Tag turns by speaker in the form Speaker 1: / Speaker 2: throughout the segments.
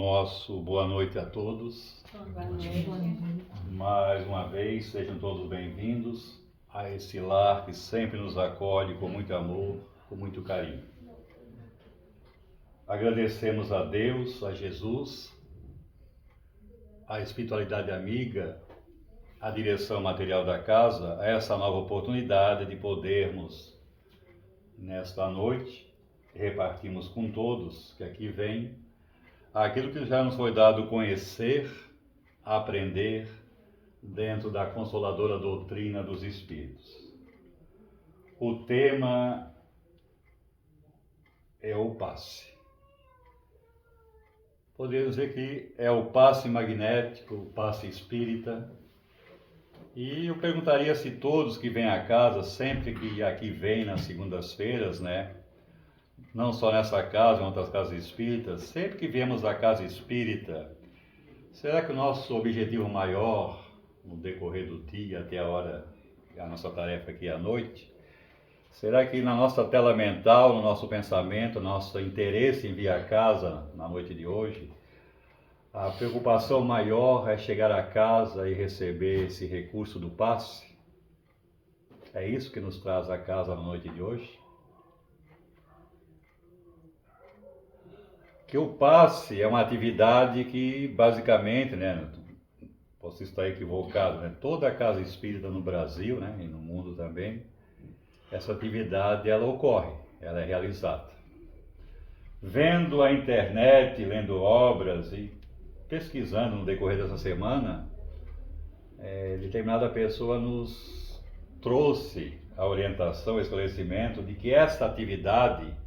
Speaker 1: nosso boa noite a todos.
Speaker 2: Boa noite.
Speaker 1: Mais uma vez, sejam todos bem-vindos a esse lar que sempre nos acolhe com muito amor, com muito carinho. Agradecemos a Deus, a Jesus, a espiritualidade amiga, a direção material da casa, a essa nova oportunidade de podermos, nesta noite, repartirmos com todos que aqui vêm aquilo que já nos foi dado conhecer, aprender dentro da consoladora doutrina dos Espíritos. O tema é o passe. Poderíamos dizer que é o passe magnético, o passe espírita. E eu perguntaria se todos que vêm à casa, sempre que aqui vêm nas segundas-feiras, né? Não só nessa casa, em outras casas espíritas, sempre que viemos à casa espírita, será que o nosso objetivo maior, no decorrer do dia até a hora, a nossa tarefa aqui à noite, será que na nossa tela mental, no nosso pensamento, nosso interesse em vir à casa na noite de hoje, a preocupação maior é chegar a casa e receber esse recurso do passe? É isso que nos traz à casa na noite de hoje? Que o passe é uma atividade que basicamente, né, posso estar equivocado, né, toda a casa espírita no Brasil, né, e no mundo também, essa atividade ela ocorre, ela é realizada. Vendo a internet, lendo obras e pesquisando no decorrer dessa semana, determinada pessoa nos trouxe a orientação, o esclarecimento de que essa atividade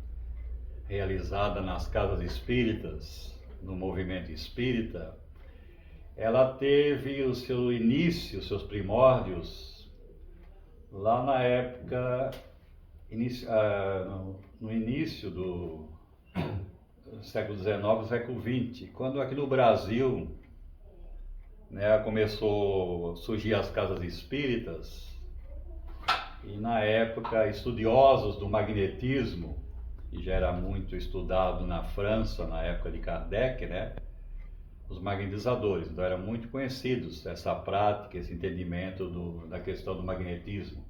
Speaker 1: realizada nas casas espíritas, no movimento espírita, ela teve o seu início, seus primórdios, lá na época, no início do século XIX, século XX, quando aqui no Brasil, né, começou a surgir as casas espíritas, e na época estudiosos do magnetismo, que já era muito estudado na França, na época de Kardec, né? Os magnetizadores, então eram muito conhecidos essa prática, esse entendimento da questão do magnetismo.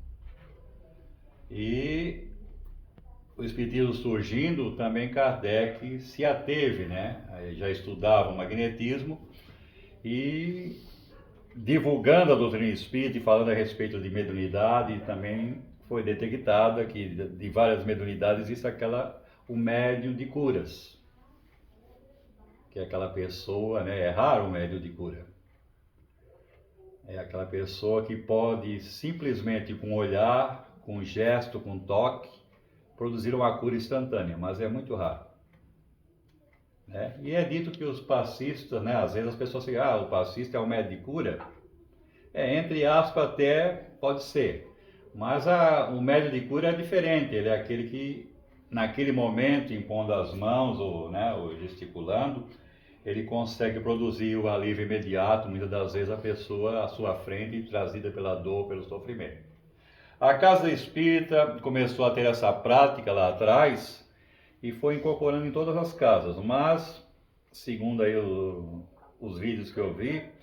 Speaker 1: E o Espiritismo surgindo, também Kardec se ateve, né? Já estudava o magnetismo e divulgando a doutrina espírita e falando a respeito de mediunidade, também foi detectado que de várias mediunidades existe o médium de curas, que é aquela pessoa, né, é raro o médium de cura, é aquela pessoa que pode simplesmente com olhar, com gesto, com toque, produzir uma cura instantânea, mas é muito raro, né? E é dito que os passistas, né, às vezes as pessoas dizem, o passista é o médium de cura, entre aspas até pode ser, mas o médium de cura é diferente, ele é aquele que, naquele momento, impondo as mãos ou gesticulando, ele consegue produzir o alívio imediato, muitas das vezes a pessoa à sua frente, trazida pela dor, pelo sofrimento. A casa espírita começou a ter essa prática lá atrás e foi incorporando em todas as casas, mas, segundo aí os vídeos que eu vi,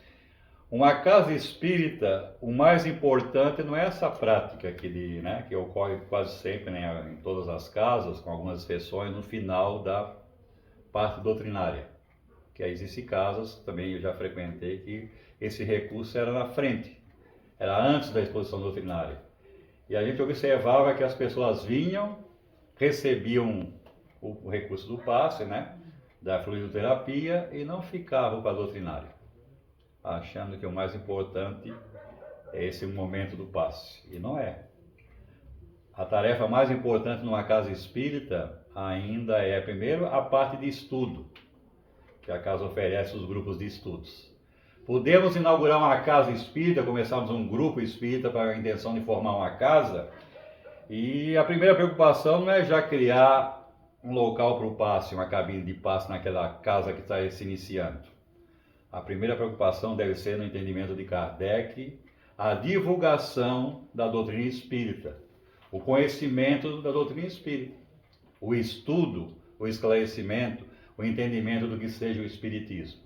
Speaker 1: uma casa espírita, o mais importante não é essa prática que ocorre quase sempre, né, em todas as casas, com algumas exceções, no final da parte doutrinária. Que aí existem casas, também eu já frequentei, que esse recurso era na frente, era antes da exposição doutrinária. E a gente observava que as pessoas vinham, recebiam o recurso do passe, né, da fluidoterapia, e não ficavam para a doutrinária, achando que o mais importante é esse momento do passe. E não é. A tarefa mais importante numa casa espírita ainda é, primeiro, a parte de estudo, que a casa oferece os grupos de estudos. Podemos inaugurar uma casa espírita, começarmos um grupo espírita para a intenção de formar uma casa, e a primeira preocupação não é já criar um local para o passe, uma cabine de passe naquela casa que está se iniciando. A primeira preocupação deve ser, no entendimento de Kardec, a divulgação da doutrina espírita, o conhecimento da doutrina espírita, o estudo, o esclarecimento, o entendimento do que seja o Espiritismo.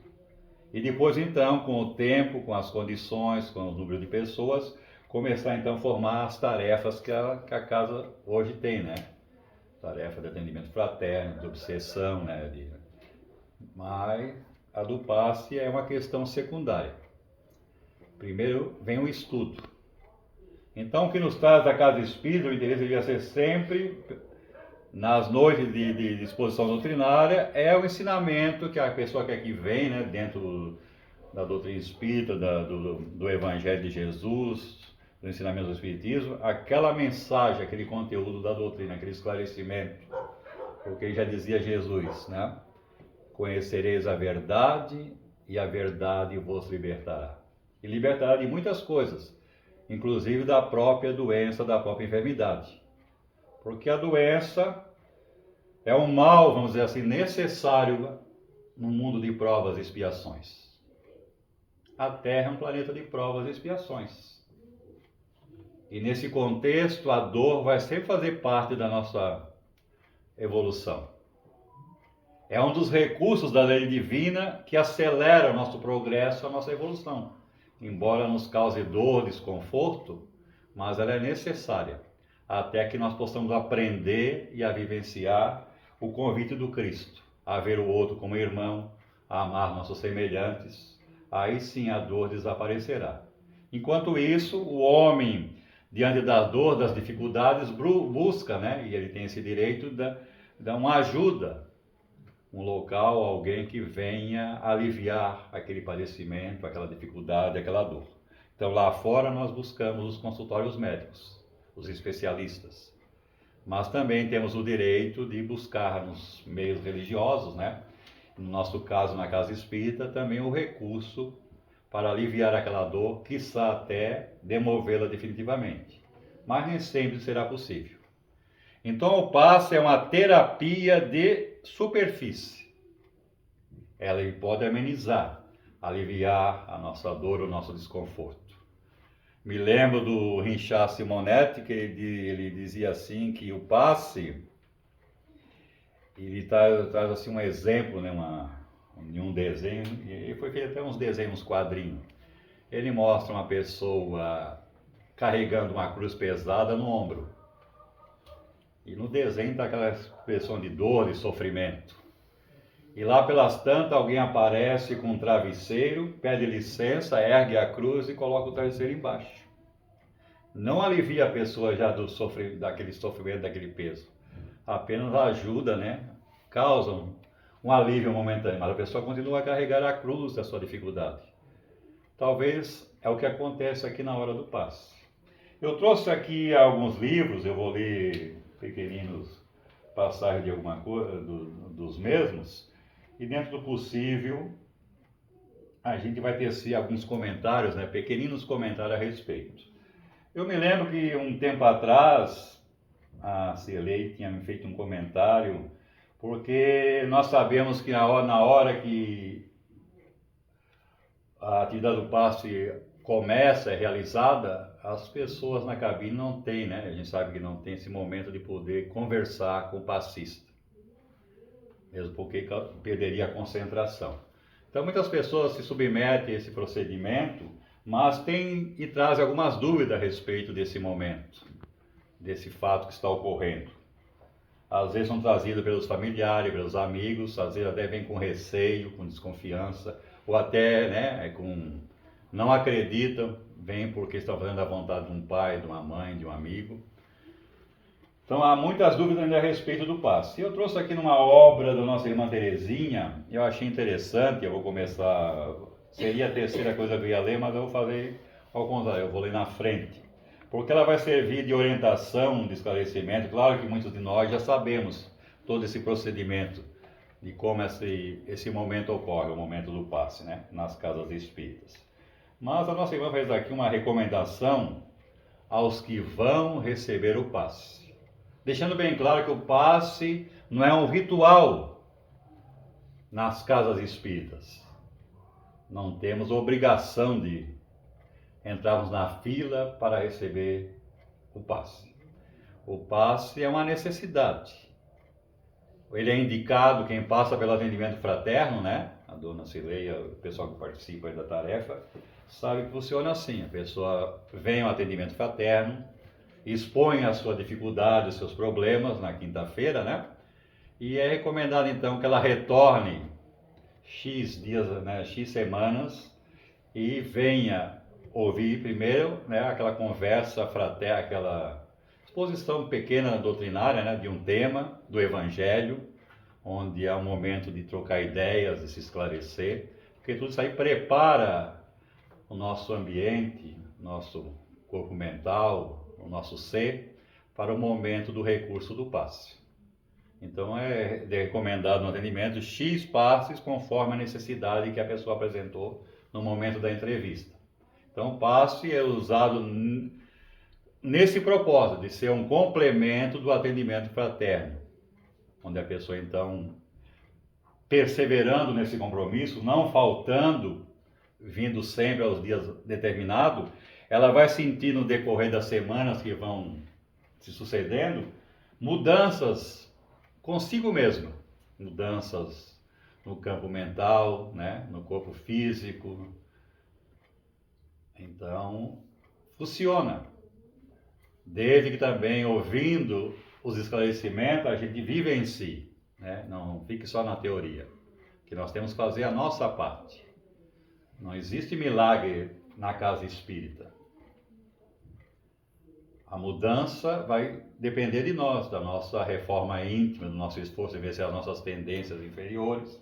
Speaker 1: E depois, então, com o tempo, com as condições, com o número de pessoas, começar então a formar as tarefas que a casa hoje tem, né? Tarefa de atendimento fraterno, de obsessão, né? Mas a do passe é uma questão secundária. Primeiro vem o estudo. Então, o que nos traz da casa espírita, o interesse devia ser sempre, nas noites de exposição doutrinária, é o ensinamento que a pessoa que aqui vem, né, dentro da doutrina espírita, do Evangelho de Jesus, do ensinamento do Espiritismo, aquela mensagem, aquele conteúdo da doutrina, aquele esclarecimento, porque já dizia Jesus, né? Conhecereis a verdade e a verdade vos libertará. E libertará de muitas coisas, inclusive da própria doença, da própria enfermidade. Porque a doença é um mal, vamos dizer assim, necessário no mundo de provas e expiações. A Terra é um planeta de provas e expiações. E nesse contexto, a dor vai sempre fazer parte da nossa evolução. É um dos recursos da lei divina que acelera o nosso progresso, a nossa evolução. Embora nos cause dor, desconforto, mas ela é necessária, até que nós possamos aprender e a vivenciar o convite do Cristo, a ver o outro como irmão, a amar nossos semelhantes. Aí sim a dor desaparecerá. Enquanto isso, o homem, diante da dor, das dificuldades, busca, né? E ele tem esse direito de uma ajuda, um local, alguém que venha aliviar aquele padecimento, aquela dificuldade, aquela dor. Então lá fora nós buscamos os consultórios médicos, os especialistas. Mas também temos o direito de buscar nos meios religiosos, né? No nosso caso, na casa espírita, também o recurso para aliviar aquela dor, quiçá até demovê-la definitivamente. Mas nem sempre será possível. Então o passe é uma terapia de superfície. Ela pode amenizar, aliviar a nossa dor, o nosso desconforto. Me lembro do Richard Simonetti, que ele dizia assim, que o passe, ele traz assim um exemplo, né, em um desenho, e foi feito até uns desenhos, quadrinhos. Ele mostra uma pessoa carregando uma cruz pesada no ombro. E no desenho está aquela expressão de dor e sofrimento. E lá pelas tantas alguém aparece com um travesseiro, pede licença, ergue a cruz e coloca o travesseiro embaixo. Não alivia a pessoa já daquele sofrimento, daquele peso. Apenas ajuda, né? Causa um alívio momentâneo, mas a pessoa continua a carregar a cruz da sua dificuldade. Talvez é o que acontece aqui na hora do passe. Eu trouxe aqui alguns livros, eu vou ler pequeninos passagens de alguma coisa, dos mesmos, e dentro do possível a gente vai tecer alguns comentários, né, pequeninos comentários a respeito. Eu me lembro que um tempo atrás a Celei tinha me feito um comentário, porque nós sabemos que na hora que a atividade do passe começa, é realizada, as pessoas na cabine não têm, né? A gente sabe que não tem esse momento de poder conversar com o passista, mesmo porque perderia a concentração. Então muitas pessoas se submetem a esse procedimento, mas têm e trazem algumas dúvidas a respeito desse momento, desse fato que está ocorrendo. Às vezes são trazidas pelos familiares, pelos amigos, às vezes até vêm com receio, com desconfiança, ou até, né, não acreditam, vêm porque estão fazendo a vontade de um pai, de uma mãe, de um amigo. Então há muitas dúvidas ainda a respeito do passe. Eu trouxe aqui numa obra da nossa irmã Terezinha, eu achei interessante, eu vou começar, seria a terceira coisa que eu ia ler, mas eu vou fazer ao contrário, eu vou ler na frente. Porque ela vai servir de orientação, de esclarecimento. Claro que muitos de nós já sabemos todo esse procedimento de como esse momento ocorre, o momento do passe, né, nas casas espíritas. Mas a nossa irmã fez aqui uma recomendação aos que vão receber o passe, deixando bem claro que o passe não é um ritual nas casas espíritas. Não temos obrigação de entrarmos na fila para receber o passe. O passe é uma necessidade. Ele é indicado, quem passa pelo atendimento fraterno, né? A dona Cileia, o pessoal que participa da tarefa, sabe que funciona assim. A pessoa vem ao atendimento fraterno, expõe a sua dificuldade, os seus problemas na quinta-feira, né? E é recomendado então que ela retorne X dias, né, X semanas e venha ouvir primeiro, né, aquela conversa fraterna, aquela exposição pequena doutrinária, né, de um tema do Evangelho, onde há um momento de trocar ideias, de se esclarecer, porque tudo isso aí prepara o nosso ambiente, nosso corpo mental, o nosso ser, para o momento do recurso do passe. Então é recomendado no atendimento X passes conforme a necessidade que a pessoa apresentou no momento da entrevista. Então o passe é usado nesse propósito de ser um complemento do atendimento fraterno, onde a pessoa então, perseverando nesse compromisso, não faltando, vindo sempre aos dias determinados, ela vai sentir no decorrer das semanas que vão se sucedendo mudanças consigo mesma, mudanças no campo mental, né, no corpo físico. Então, funciona. Desde que também, ouvindo os esclarecimentos, a gente vive em si, né? Não fique só na teoria, que nós temos que fazer a nossa parte. Não existe milagre na casa espírita. A mudança vai depender de nós, da nossa reforma íntima, do nosso esforço em vencer as nossas tendências inferiores.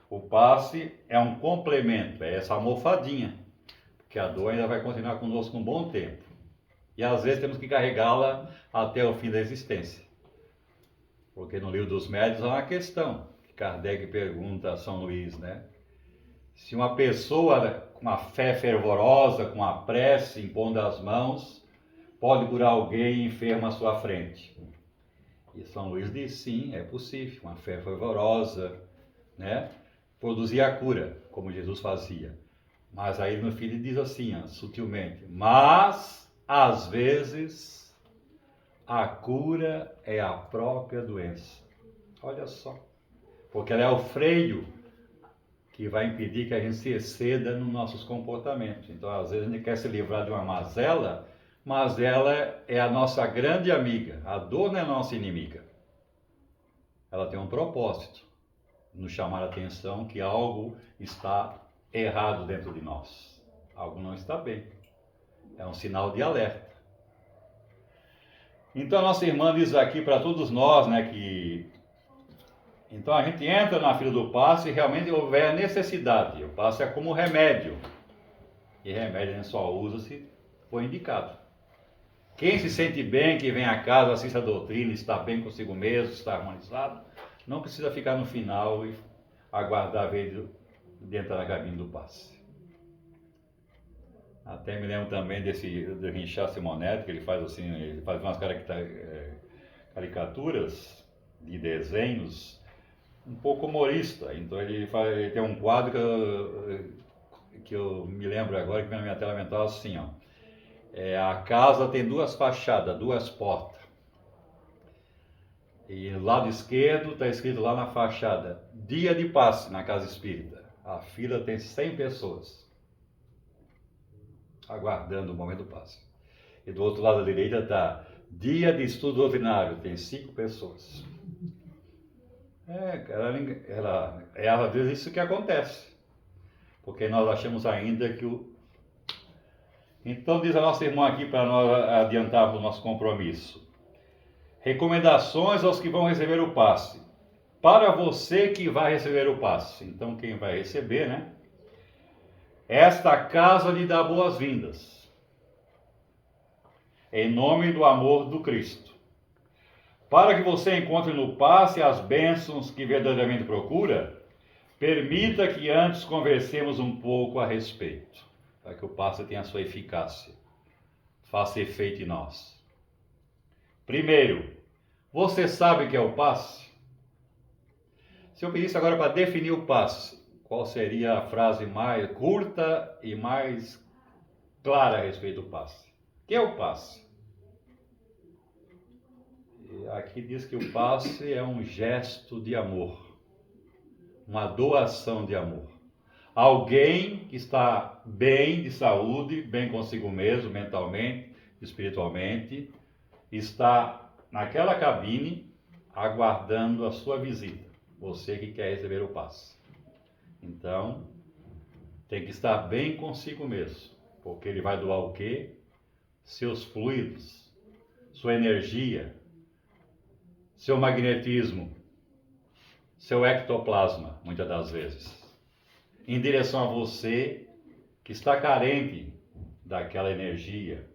Speaker 1: O passe é um complemento, é essa almofadinha, porque a dor ainda vai continuar conosco um bom tempo. E às vezes temos que carregá-la até o fim da existência. Porque no livro dos médiuns há uma questão, que Kardec pergunta a São Luís, né? Se uma pessoa com uma fé fervorosa, com a prece, impondo as mãos, pode curar alguém enfermo à sua frente. E São Luís diz, sim, é possível, uma fé fervorosa, né? Produzir a cura, como Jesus fazia. Mas aí no fim ele diz assim, ó, sutilmente, mas às vezes a cura é a própria doença. Olha só, porque ela é o freio que vai impedir que a gente se exceda nos nossos comportamentos. Então às vezes a gente quer se livrar de uma mazela, mas ela é a nossa grande amiga. A dor não é a nossa inimiga. Ela tem um propósito, nos chamar a atenção que algo está errado dentro de nós. Algo não está bem. É um sinal de alerta. Então a nossa irmã diz aqui para todos nós, né, que então a gente entra na fila do passe se realmente houver necessidade. O passe é como remédio. E remédio a gente só usa se for indicado. Quem se sente bem, que vem a casa, assiste a doutrina, está bem consigo mesmo, está harmonizado, não precisa ficar no final e aguardar a vez de entrar na cabine do passe. Até me lembro também do Richard Simonetti, que ele faz assim, ele faz umas caricaturas de desenhos um pouco humorista. Então ele tem um quadro que eu me lembro agora, que vem na minha tela mental assim, ó. A casa tem duas fachadas, duas portas. E no lado esquerdo está escrito lá na fachada, dia de passe na casa espírita. A fila tem 100 pessoas aguardando o momento do passe. E do outro lado da direita está dia de estudo ordinário, tem 5 pessoas. Às vezes isso que acontece. Porque nós achamos ainda que Então diz a nossa irmã aqui para nós adiantarmos o nosso compromisso. Recomendações aos que vão receber o passe. Para você que vai receber o passe. Então quem vai receber, né? Esta casa lhe dá boas-vindas. Em nome do amor do Cristo. Para que você encontre no passe as bênçãos que verdadeiramente procura, permita que antes conversemos um pouco a respeito, para que o passe tenha a sua eficácia, faça efeito em nós. Primeiro, você sabe o que é o passe? Se eu pedisse agora para definir o passe, qual seria a frase mais curta e mais clara a respeito do passe? O que é o passe? Aqui diz que o passe é um gesto de amor, uma doação de amor. Alguém que está bem de saúde, bem consigo mesmo, mentalmente, espiritualmente, está naquela cabine aguardando a sua visita. Você que quer receber o passe. Então, tem que estar bem consigo mesmo, porque ele vai doar o quê? Seus fluidos, sua energia, seu magnetismo, seu ectoplasma, muitas das vezes, em direção a você que está carente daquela energia.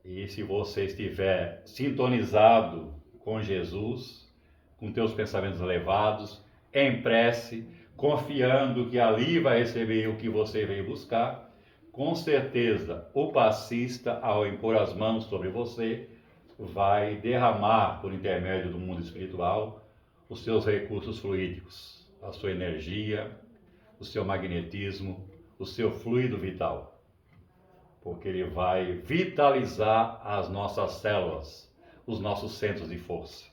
Speaker 1: E se você estiver sintonizado com Jesus, com teus pensamentos elevados, em prece, confiando que ali vai receber o que você veio buscar, com certeza o passista, ao impor as mãos sobre você, vai derramar por intermédio do mundo espiritual os seus recursos fluídicos, a sua energia, o seu magnetismo, o seu fluido vital. Porque ele vai vitalizar as nossas células, os nossos centros de força.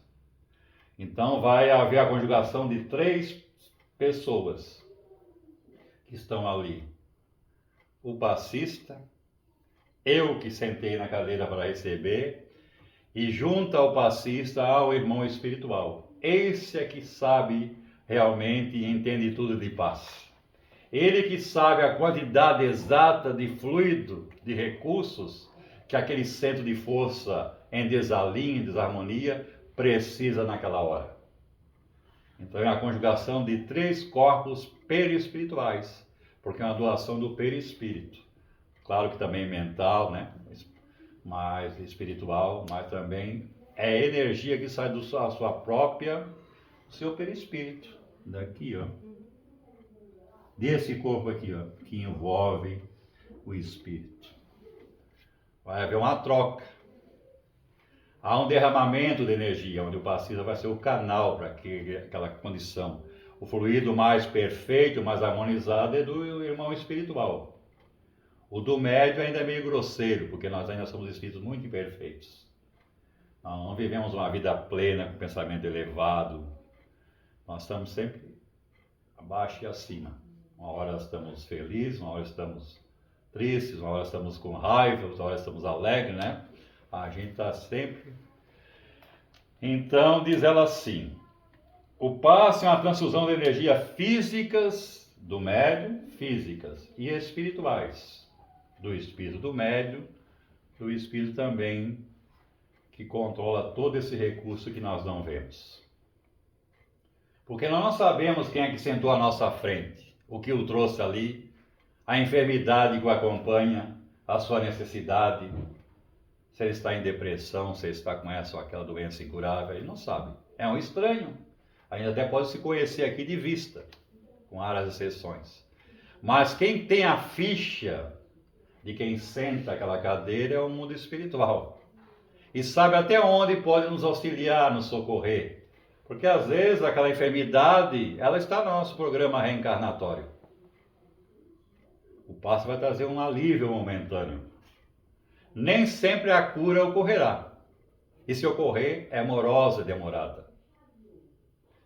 Speaker 1: Então vai haver a conjugação de 3 pessoas que estão ali. O passista, eu que sentei na cadeira para receber, e junto ao passista ao irmão espiritual. Esse é que sabe realmente e entende tudo de paz. Ele que sabe a quantidade exata de fluido, de recursos, que aquele centro de força em desalinho, em desarmonia, precisa naquela hora. Então é a conjugação de 3 corpos perispirituais, porque é uma doação do perispírito. Claro que também mental, né? Mas espiritual, mas também é energia que sai do seu perispírito. Daqui, ó. Desse corpo aqui, ó, que envolve o espírito. Vai haver uma troca. Há um derramamento de energia, onde o passista vai ser o canal para aquela condição. O fluido mais perfeito, mais harmonizado é do irmão espiritual. O do médio ainda é meio grosseiro, porque nós ainda somos espíritos muito imperfeitos. Nós não vivemos uma vida plena, com pensamento elevado. Nós estamos sempre abaixo e acima. Uma hora estamos felizes, uma hora estamos tristes, uma hora estamos com raiva, outra hora estamos alegres, né? A gente está sempre... Então, diz ela assim, o passe é uma transfusão de energia físicas do médium, físicas e espirituais. Do espírito do médium, do espírito também que controla todo esse recurso que nós não vemos. Porque nós não sabemos quem é que sentou à nossa frente, o que o trouxe ali, a enfermidade que o acompanha, a sua necessidade, se ele está em depressão, se ele está com essa ou aquela doença incurável, ele não sabe. É um estranho. A gente até pode se conhecer aqui de vista, com raras exceções. Mas quem tem a ficha de quem senta aquela cadeira é o mundo espiritual. E sabe até onde pode nos auxiliar, nos socorrer. Porque às vezes aquela enfermidade, ela está no nosso programa reencarnatório. O passe vai trazer um alívio momentâneo. Nem sempre a cura ocorrerá. E se ocorrer, é morosa e demorada.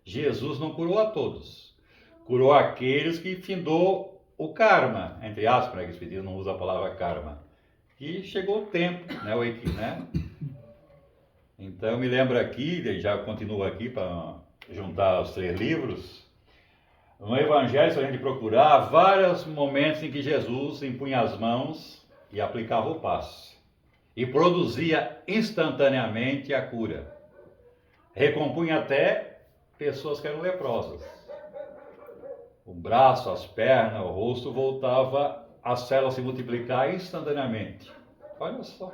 Speaker 1: Jesus não curou a todos. Curou aqueles que findou o karma, entre aspas, né, que o Espiritismo não usa a palavra karma. E chegou o tempo, né? Então eu me lembro aqui, já continuo aqui para juntar os 3 livros, no Evangelho, se a gente procurar, há vários momentos em que Jesus impunha as mãos e aplicava o passe. E produzia instantaneamente a cura. Recompunha até pessoas que eram leprosas. O braço, as pernas, o rosto voltava a célula se multiplicar instantaneamente. Olha só.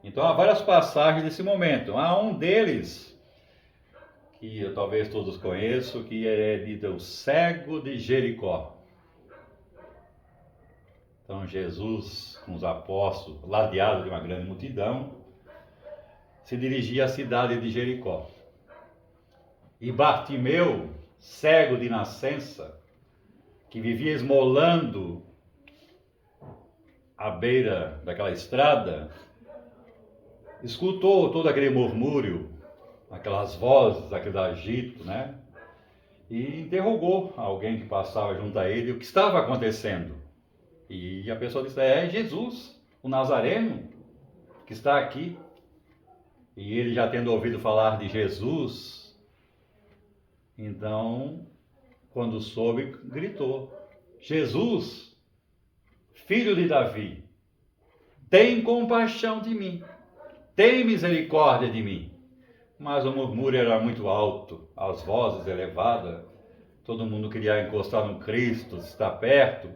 Speaker 1: Então há várias passagens desse momento. Há um deles, que eu talvez todos conheçam, que é dito o cego de Jericó. Então Jesus, com os apóstolos, ladeado de uma grande multidão, se dirigia à cidade de Jericó. E Bartimeu, cego de nascença, que vivia esmolando à beira daquela estrada, escutou todo aquele murmúrio, aquelas vozes, aquele agito, né? E interrogou alguém que passava junto a ele o que estava acontecendo. E a pessoa disse: é Jesus, o Nazareno, que está aqui. E ele, já tendo ouvido falar de Jesus, então, quando soube, gritou: Jesus, filho de Davi, tem compaixão de mim, tem misericórdia de mim. Mas o murmúrio era muito alto, as vozes elevadas, todo mundo queria encostar no Cristo, estar perto.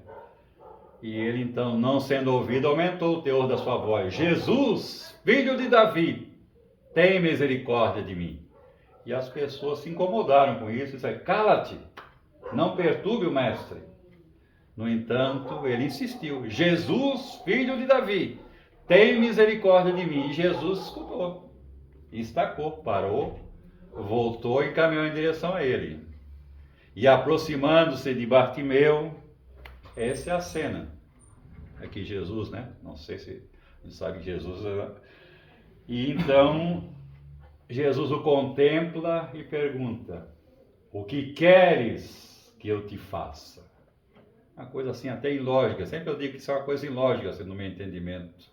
Speaker 1: E ele, então, não sendo ouvido, aumentou o teor da sua voz: Jesus, filho de Davi, tem misericórdia de mim. E as pessoas se incomodaram com isso e disseram: cala-te, não perturbe o mestre. No entanto, ele insistiu: Jesus, filho de Davi, tem misericórdia de mim. E Jesus escutou, estacou, parou, voltou e caminhou em direção a ele. E aproximando-se de Bartimeu, essa é a cena. Aqui Jesus, né? Não sei se você sabe que Jesus... E então, Jesus o contempla e pergunta: o que queres que eu te faça? Uma coisa assim até ilógica. Sempre eu digo que isso é uma coisa ilógica, assim, no meu entendimento.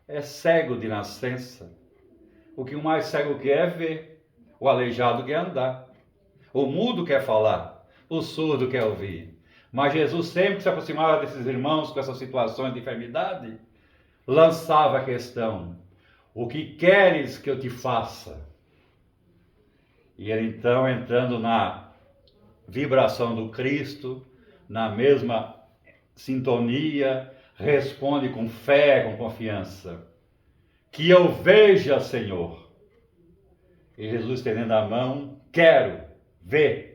Speaker 1: É cego de nascença. O que o mais cego quer é ver. O aleijado quer andar. O mudo quer falar. O surdo quer ouvir. Mas Jesus, sempre que se aproximava desses irmãos com essas situações de enfermidade, lançava a questão: o que queres que eu te faça? E ele, então, entrando na vibração do Cristo, na mesma sintonia, responde com fé, com confiança: que eu veja, Senhor. E Jesus, estendendo a mão: quero ver.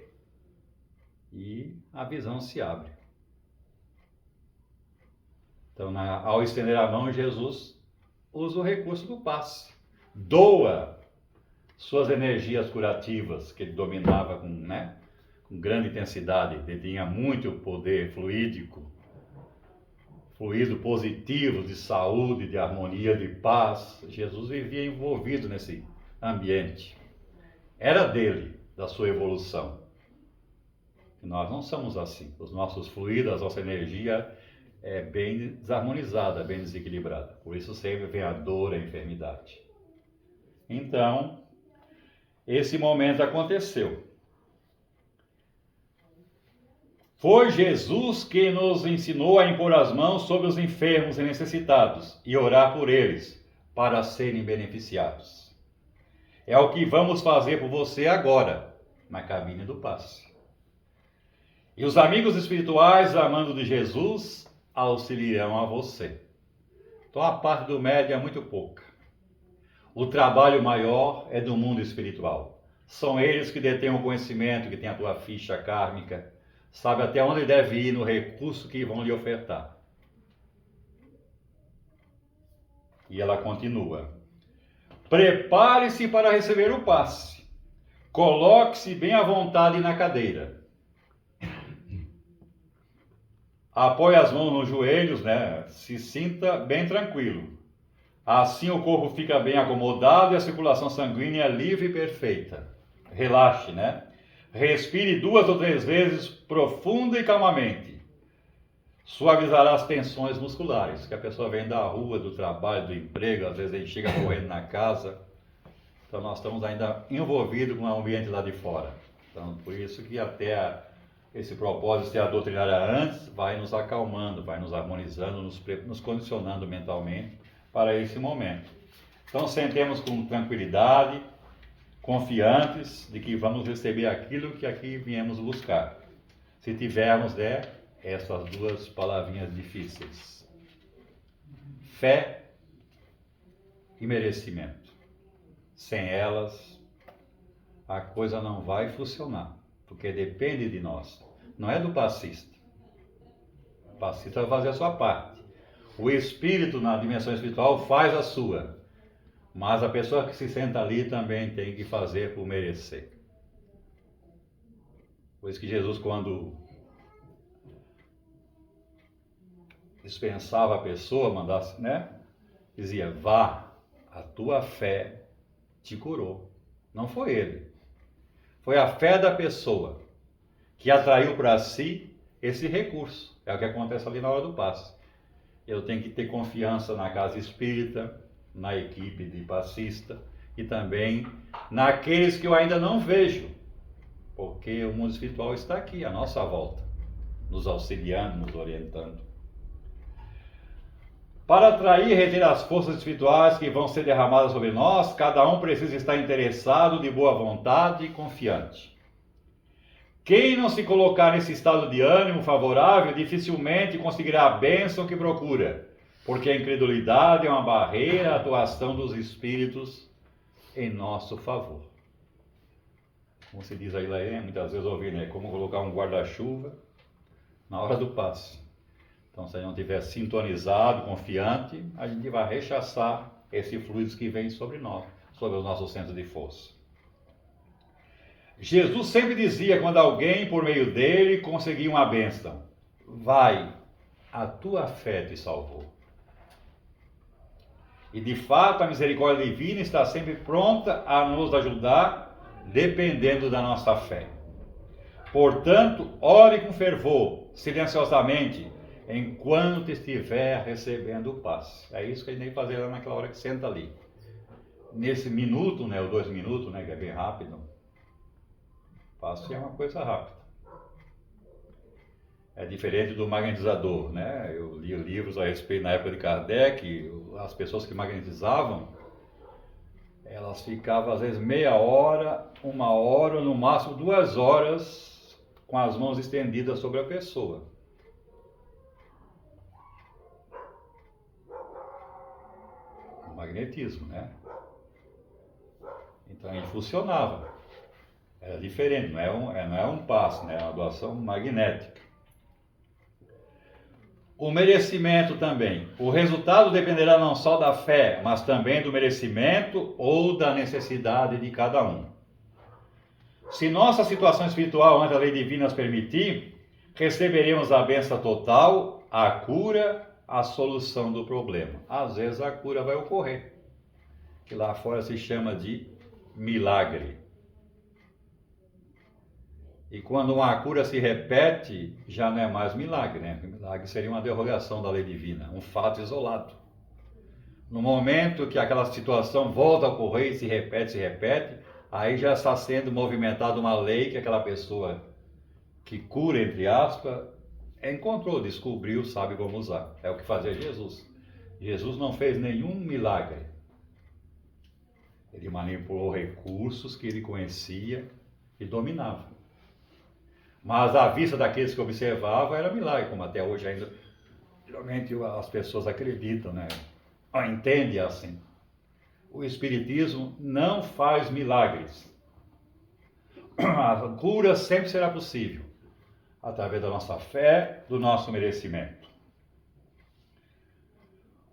Speaker 1: E a visão se abre. Então, ao estender a mão, Jesus usa o recurso do passe. Doa suas energias curativas, que ele dominava com grande intensidade. Ele tinha muito poder fluídico, fluido positivo de saúde, de harmonia, de paz. Jesus vivia envolvido nesse ambiente. Era dele, da sua evolução. E nós não somos assim. Os nossos fluidos, a nossa energia é bem desarmonizada, bem desequilibrada. Por isso sempre vem a dor, a enfermidade. Então, esse momento aconteceu. Foi Jesus que nos ensinou a impor as mãos sobre os enfermos e necessitados e orar por eles, para serem beneficiados. É o que vamos fazer por você agora, na cabine do passe. E os amigos espirituais, amando de Jesus, auxiliarão a você. Então a parte do médium é muito pouca. O trabalho maior é do mundo espiritual. São eles que detêm o conhecimento, que têm a tua ficha kármica, sabe até onde deve ir no recurso que vão lhe ofertar. E ela continua: prepare-se para receber o passe. Coloque-se bem à vontade na cadeira. Apoie as mãos nos joelhos, Se sinta bem tranquilo. Assim o corpo fica bem acomodado e a circulação sanguínea é livre e perfeita. Relaxe, Respire 2 ou 3 vezes profunda e calmamente. Suavizará as tensões musculares, que a pessoa vem da rua, do trabalho, do emprego, às vezes ele chega correndo na casa. Então nós estamos ainda envolvidos com o ambiente lá de fora. Então por isso que até esse propósito de ser a doutrinária antes vai nos acalmando, vai nos harmonizando, nos condicionando mentalmente para esse momento. Então sentemos com tranquilidade, confiantes de que vamos receber aquilo que aqui viemos buscar. Se tivermos essas 2 palavrinhas difíceis: fé e merecimento. Sem elas, a coisa não vai funcionar, porque depende de nós, não é do passista. O passista vai fazer a sua parte. O espírito na dimensão espiritual faz a sua. Mas a pessoa que se senta ali também tem que fazer por merecer. Por isso que Jesus, quando dispensava a pessoa, mandasse, dizia: vá, A tua fé te curou. Não foi ele. Foi a fé da pessoa que atraiu para si esse recurso. É o que acontece ali na hora do passe. Eu tenho que ter confiança na casa espírita, na equipe de passista e também naqueles que eu ainda não vejo, porque o mundo espiritual está aqui, à nossa volta, nos auxiliando, nos orientando. Para atrair e reter as forças espirituais que vão ser derramadas sobre nós, cada um precisa estar interessado, de boa vontade e confiante. Quem não se colocar nesse estado de ânimo favorável, dificilmente conseguirá a bênção que procura, porque a incredulidade é uma barreira à atuação dos espíritos em nosso favor. Como se diz aí, muitas vezes ouvi, né? Como colocar um guarda-chuva na hora do passe. Então, se a gente não estiver sintonizado, confiante, a gente vai rechaçar esses fluidos que vêm sobre nós, sobre os nossos centros de força. Jesus sempre dizia quando alguém, por meio dele, conseguia uma bênção: vai, a tua fé te salvou. E de fato a misericórdia divina está sempre pronta a nos ajudar, dependendo da nossa fé. Portanto, ore com fervor, silenciosamente, enquanto estiver recebendo o passe. É isso que a gente tem que fazer lá naquela hora que senta ali. Nesse minuto, né, ou 2 minutos, né, que é bem rápido, o passe é uma coisa rápida. É diferente do magnetizador, né? Eu li livros a respeito na época de Kardec, as pessoas que magnetizavam, elas ficavam às vezes meia hora, 1 hora, no máximo 2 horas, com as mãos estendidas sobre a pessoa. O magnetismo, né? Então ele funcionava. Era diferente, não é um passe, né? É uma doação magnética. O merecimento também. O resultado dependerá não só da fé, mas também do merecimento ou da necessidade de cada um. Se nossa situação espiritual ante a lei divina nos permitir, receberemos a bênção total, a cura, a solução do problema. Às vezes a cura vai ocorrer, que lá fora se chama de milagre. E quando uma cura se repete, já não é mais milagre, né? Milagre seria uma derrogação da lei divina, um fato isolado. No momento que aquela situação volta a ocorrer e se repete, aí já está sendo movimentada uma lei que aquela pessoa que cura, entre aspas, encontrou, descobriu, sabe como usar. É o que fazia Jesus. Jesus não fez nenhum milagre. Ele manipulou recursos que ele conhecia e dominava. Mas à vista daqueles que observavam era milagre, como até hoje ainda, geralmente as pessoas acreditam, né? Entendem assim. O Espiritismo não faz milagres. A cura sempre será possível, através da nossa fé, do nosso merecimento.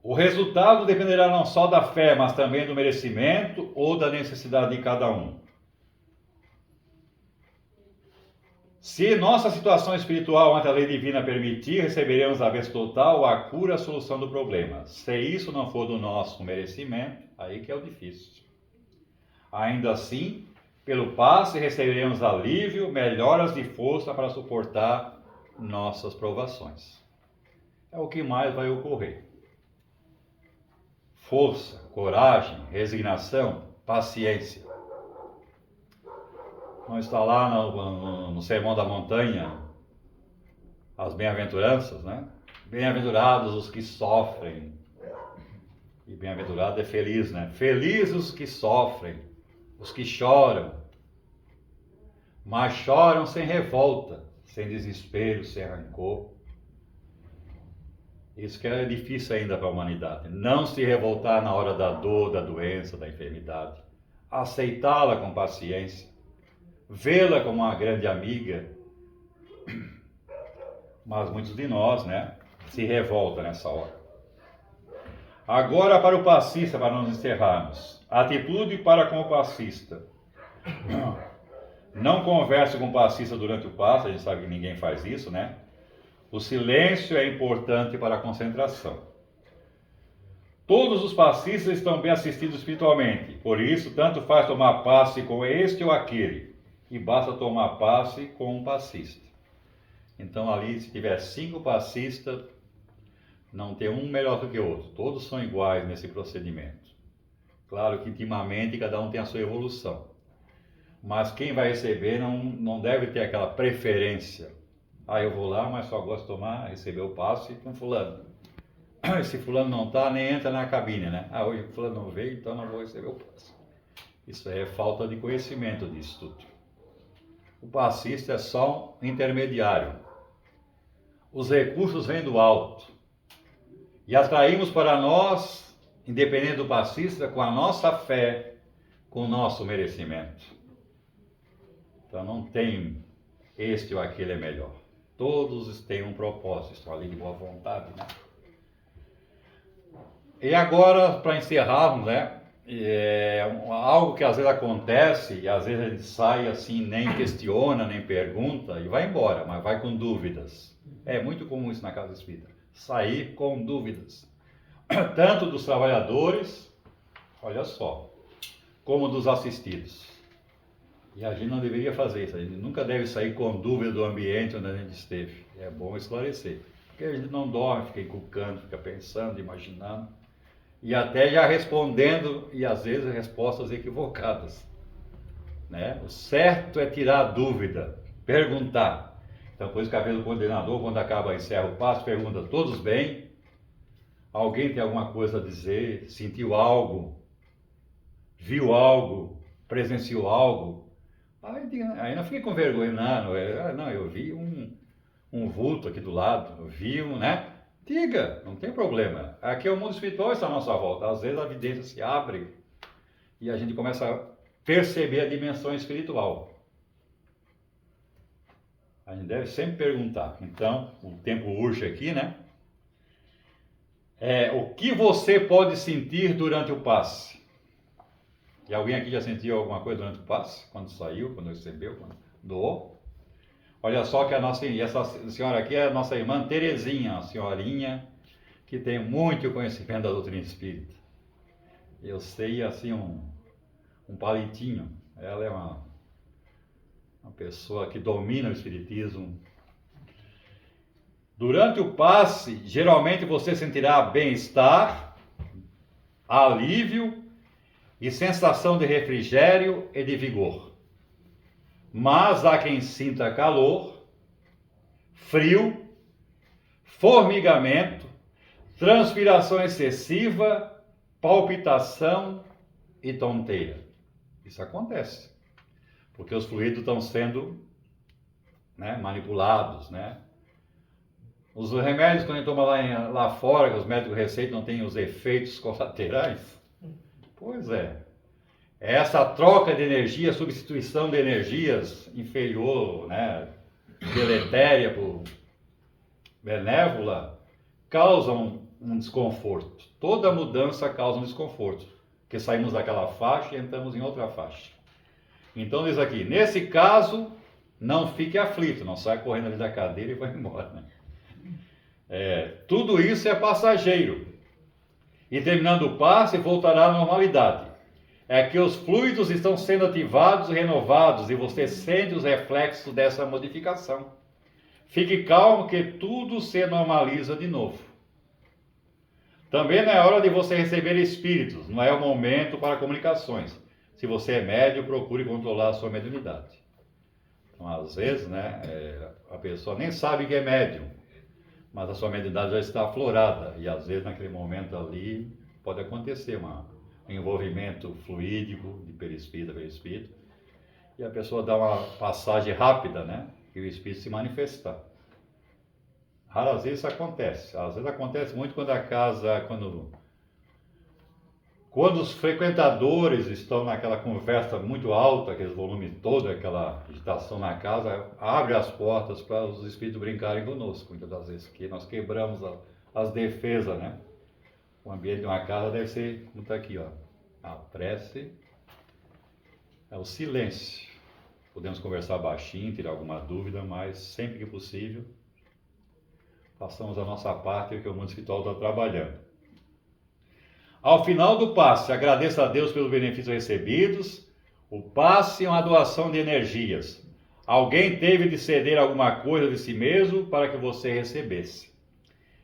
Speaker 1: O resultado dependerá não só da fé, mas também do merecimento ou da necessidade de cada um. Se nossa situação espiritual ante a lei divina permitir, receberemos a vez total a cura, a solução do problema. Se isso não for do nosso merecimento, aí que é o difícil. Ainda assim, pelo passe receberemos alívio, melhoras de força para suportar nossas provações. É o que mais vai ocorrer. Força, coragem, resignação, paciência. Não está lá no Sermão da Montanha, as bem-aventuranças, né? Bem-aventurados os que sofrem. E bem-aventurado é feliz, né? Felizes os que sofrem, os que choram. Mas choram sem revolta, sem desespero, sem rancor. Isso que é difícil ainda para a humanidade. Não se revoltar na hora da dor, da doença, da enfermidade. Aceitá-la com paciência. Vê-la como uma grande amiga. Mas muitos de nós, né, se revoltam nessa hora. Agora para o passista, para nos encerrarmos. Atitude para com o passista. Não converse com o passista durante o passe, a gente sabe que ninguém faz isso, né? O silêncio é importante para a concentração. Todos os passistas estão bem assistidos espiritualmente, por isso tanto faz tomar passe com este ou aquele, e basta tomar passe com um passista. Então ali, se tiver 5 passistas, não tem um melhor do que o outro, todos são iguais nesse procedimento. Claro que intimamente cada um tem a sua evolução, mas quem vai receber não deve ter aquela preferência. Eu vou lá, mas só gosto de receber o passe com fulano. Se fulano não está, nem entra na cabine, né? Hoje o fulano não veio, então não vou receber o passe. Isso é falta de conhecimento disso tudo. O passista é só um intermediário. Os recursos vêm do alto. E atraímos para nós, independente do passista, com a nossa fé, com o nosso merecimento. Então não tem este ou aquele é melhor. Todos têm um propósito, estão ali de boa vontade, né? E agora, para encerrarmos, né? Algo que às vezes acontece, e às vezes a gente sai assim, nem questiona, nem pergunta, e vai embora, mas vai com dúvidas. É muito comum isso na casa espírita, sair com dúvidas. Tanto dos trabalhadores, olha só, como dos assistidos. E a gente não deveria fazer isso, a gente nunca deve sair com dúvida do ambiente onde a gente esteve. É bom esclarecer, porque a gente não dorme, fica encucando, fica pensando, imaginando, e até já respondendo, e às vezes respostas equivocadas, né? O certo é tirar a dúvida, perguntar. Então, por isso que às vezes o coordenador, quando encerra o passo, pergunta: todos bem? Alguém tem alguma coisa a dizer? Sentiu algo? Viu algo? Presenciou algo? Aí não fiquei com vergonha, não, eu vi um vulto aqui do lado, eu vi né? Diga, não tem problema. Aqui é o mundo espiritual, está à nossa volta. Às vezes a evidência se abre e a gente começa a perceber a dimensão espiritual. A gente deve sempre perguntar. Então, o tempo urge aqui, né? O que você pode sentir durante o passe? E alguém aqui já sentiu alguma coisa durante o passe? Quando saiu, quando recebeu, quando doou? Olha só que essa senhora aqui é a nossa irmã Terezinha, uma senhorinha que tem muito conhecimento da doutrina espírita. Eu sei assim um palitinho. Ela é uma pessoa que domina o espiritismo. Durante o passe, geralmente você sentirá bem-estar, alívio e sensação de refrigério e de vigor. Mas há quem sinta calor, frio, formigamento, transpiração excessiva, palpitação e tonteira. Isso acontece, porque os fluidos estão sendo, né, manipulados, né? Os remédios, quando a gente toma lá fora, que os médicos receitam, não têm os efeitos colaterais. Pois é. Essa troca de energia, substituição de energias inferior, né, deletéria por benévola, causam um desconforto. Toda mudança causa um desconforto, porque saímos daquela faixa e entramos em outra faixa. Então diz aqui, nesse caso, não fique aflito, não saia correndo ali da cadeira e vai embora, né? Tudo isso é passageiro. E terminando o passe, voltará à normalidade. É que os fluidos estão sendo ativados e renovados e você sente os reflexos dessa modificação. Fique calmo que tudo se normaliza de novo. Também não é hora de você receber espíritos, não é o momento para comunicações. Se você é médium, procure controlar a sua mediunidade. Então, às vezes, né, a pessoa nem sabe que é médium, mas a sua mediunidade já está aflorada e às vezes naquele momento ali pode acontecer um envolvimento fluídico de perispírito a perispírito e a pessoa dá uma passagem rápida, né, e o espírito se manifestar. Raras vezes isso acontece. Às vezes acontece muito quando a casa, quando os frequentadores estão naquela conversa muito alta, aquele volume todo, aquela agitação na casa, abre as portas para os espíritos brincarem conosco, muitas das vezes, que nós quebramos as defesas, né? O ambiente de uma casa deve ser, como está aqui, ó, a prece, é o silêncio. Podemos conversar baixinho, tirar alguma dúvida, mas sempre que possível, façamos a nossa parte, que o mundo espiritual está trabalhando. Ao final do passe, agradeça a Deus pelos benefícios recebidos. O passe é uma doação de energias. Alguém teve de ceder alguma coisa de si mesmo para que você recebesse.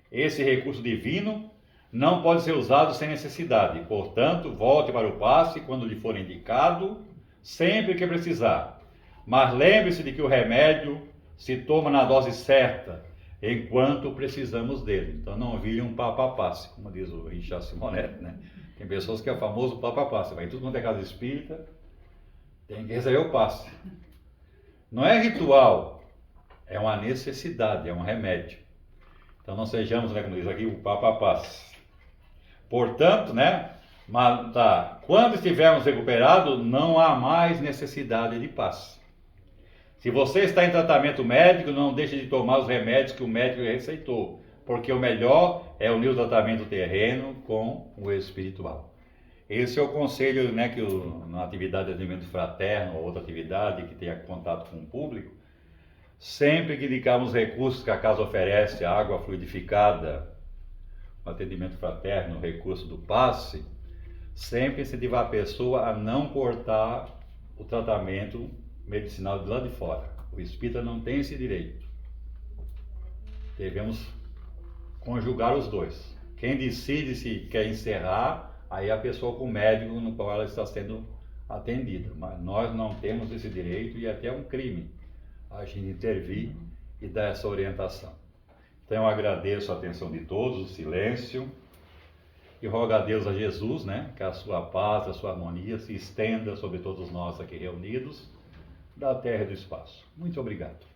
Speaker 1: Esse recurso divino não pode ser usado sem necessidade. Portanto, volte para o passe quando lhe for indicado, sempre que precisar. Mas lembre-se de que o remédio se toma na dose certa, enquanto precisamos dele. Então não vire um papa-passe, como diz o Richard Simonetti, né? Tem pessoas que é o famoso papa-passe, vai em tudo quanto é casa espírita, tem que receber o passe. Não é ritual, é uma necessidade, é um remédio. Então não sejamos, né, como diz aqui, o papa-passe. Portanto, né, quando estivermos recuperados, não há mais necessidade de passe. Se você está em tratamento médico, não deixe de tomar os remédios que o médico receitou, porque o melhor é unir o tratamento terreno com o espiritual. Esse é o conselho, né, que na atividade de atendimento fraterno ou outra atividade que tenha contato com o público, sempre que indicarmos recursos que a casa oferece, água fluidificada, o atendimento fraterno, o recurso do passe, sempre incentivar a pessoa a não cortar o tratamento medicinal de lá de fora. O espírita não tem esse direito. Devemos conjugar os dois. Quem decide se quer encerrar, aí é a pessoa com o médico no qual ela está sendo atendida. Mas nós não temos esse direito e até é um crime a gente intervir e dar essa orientação. Então eu agradeço a atenção de todos, o silêncio, e rogo a Deus, a Jesus, né, que a sua paz, a sua harmonia se estenda sobre todos nós aqui reunidos, da terra e do espaço. Muito obrigado.